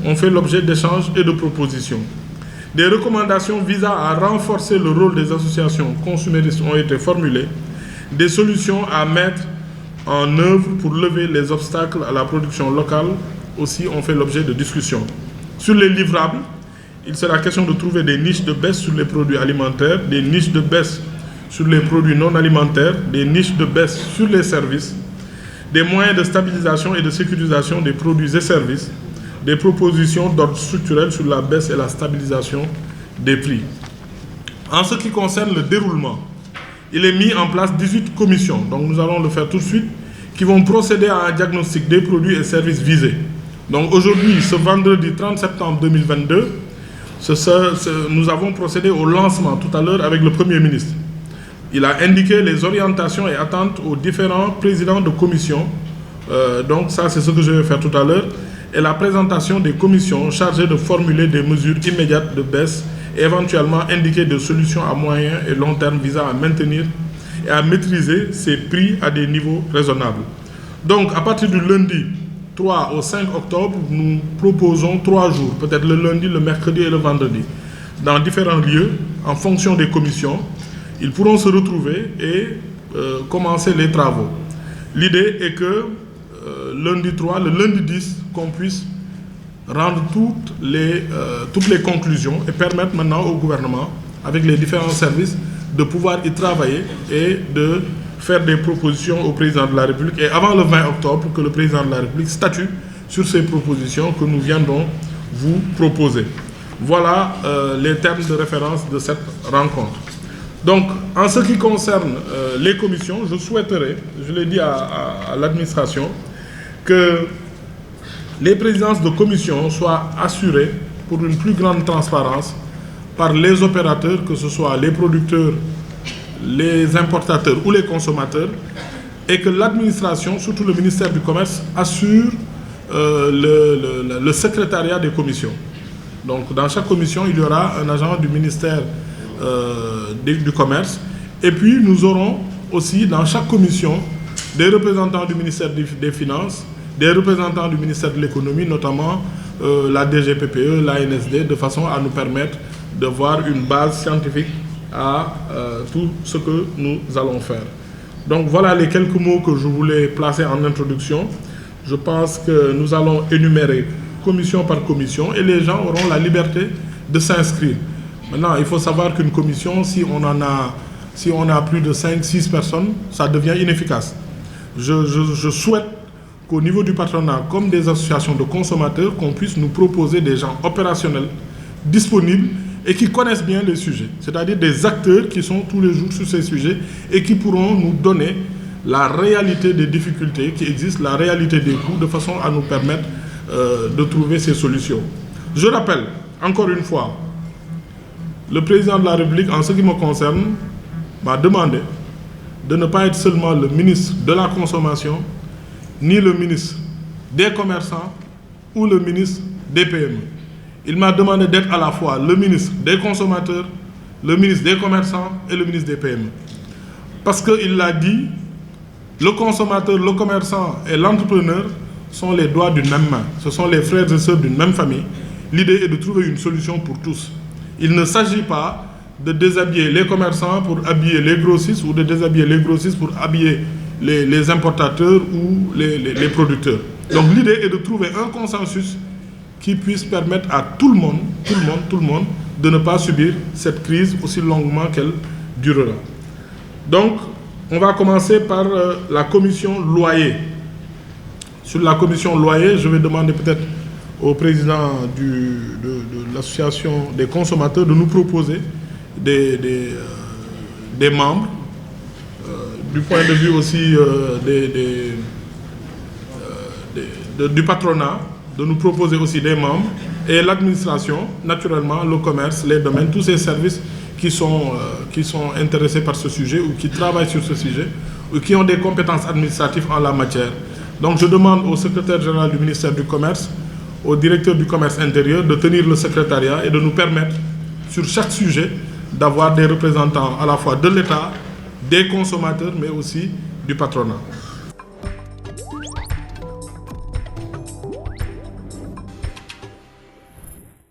ont fait l'objet d'échanges et de propositions. Des recommandations visant à renforcer le rôle des associations consuméristes ont été formulées. Des solutions à mettre en œuvre pour lever les obstacles à la production locale aussi ont fait l'objet de discussions. Sur les livrables, il sera question de trouver des niches de baisse sur les produits alimentaires, des niches de baisse sur les produits non alimentaires, des niches de baisse sur les services, des moyens de stabilisation et de sécurisation des produits et services, des propositions d'ordre structurel sur la baisse et la stabilisation des prix. En ce qui concerne le déroulement, il est mis en place 18 commissions, donc nous allons le faire tout de suite, qui vont procéder à un diagnostic des produits et services visés. Donc aujourd'hui, ce vendredi 30 septembre 2022, nous avons procédé au lancement tout à l'heure avec le Premier ministre. Il a indiqué les orientations et attentes aux différents présidents de commission. Donc ça, c'est ce que je vais faire tout à l'heure. Et la présentation des commissions chargées de formuler des mesures immédiates de baisse et éventuellement indiquer des solutions à moyen et long terme visant à maintenir et à maîtriser ces prix à des niveaux raisonnables. Donc, à partir du lundi 3 au 5 octobre, nous proposons 3 jours, peut-être le lundi, le mercredi et le vendredi, dans différents lieux, en fonction des commissions. Ils pourront se retrouver et commencer les travaux. L'idée est que lundi 3, le lundi 10, qu'on puisse rendre toutes les conclusions et permettre maintenant au gouvernement, avec les différents services, de pouvoir y travailler et de faire des propositions au président de la République. Et avant le 20 octobre, que le président de la République statue sur ces propositions que nous viendrons vous proposer. Voilà les termes de référence de cette rencontre. Donc, en ce qui concerne les commissions, je souhaiterais, je l'ai dit à l'administration, que les présidences de commission soient assurées pour une plus grande transparence par les opérateurs, que ce soit les producteurs, les importateurs ou les consommateurs, et que l'administration, surtout le ministère du Commerce, assure le secrétariat des commissions. Donc, dans chaque commission, il y aura un agent du ministère du Commerce, et puis nous aurons aussi dans chaque commission des représentants du ministère des Finances, des représentants du ministère de l'Économie, notamment la DGPPE, l'ANSD, de façon à nous permettre de voir une base scientifique à tout ce que nous allons faire. Donc voilà les quelques mots que je voulais placer en introduction. Je pense que nous allons énumérer commission par commission et les gens auront la liberté de s'inscrire. Maintenant, il faut savoir qu'une commission, si on a plus de 5-6 personnes, ça devient inefficace. Je souhaite qu'au niveau du patronat, comme des associations de consommateurs, qu'on puisse nous proposer des gens opérationnels, disponibles et qui connaissent bien les sujets. C'est-à-dire des acteurs qui sont tous les jours sur ces sujets et qui pourront nous donner la réalité des difficultés qui existent, la réalité des coûts, de façon à nous permettre de trouver ces solutions. Je rappelle, encore une fois, le président de la République, en ce qui me concerne, m'a demandé de ne pas être seulement le ministre de la Consommation, ni le ministre des commerçants ou le ministre des PME. Il m'a demandé d'être à la fois le ministre des consommateurs, le ministre des commerçants et le ministre des PME. Parce qu'il l'a dit, le consommateur, le commerçant et l'entrepreneur sont les doigts d'une même main. Ce sont les frères et sœurs d'une même famille. L'idée est de trouver une solution pour tous. Il ne s'agit pas de déshabiller les commerçants pour habiller les grossistes ou de déshabiller les grossistes pour habiller les importateurs ou les producteurs. Donc l'idée est de trouver un consensus qui puisse permettre à tout le monde de ne pas subir cette crise aussi longuement qu'elle durera. Donc, on va commencer par la commission loyer. Sur la commission loyer, je vais demander peut-être au président de l'association des consommateurs de nous proposer des membres, du point de vue aussi du patronat, de nous proposer aussi des membres, et l'administration, naturellement, le commerce, les domaines, tous ces services qui sont intéressés par ce sujet ou qui travaillent sur ce sujet ou qui ont des compétences administratives en la matière. Donc je demande au secrétaire général du ministère du Commerce, au directeur du commerce intérieur de tenir le secrétariat et de nous permettre, sur chaque sujet, d'avoir des représentants à la fois de l'État, des consommateurs, mais aussi du patronat.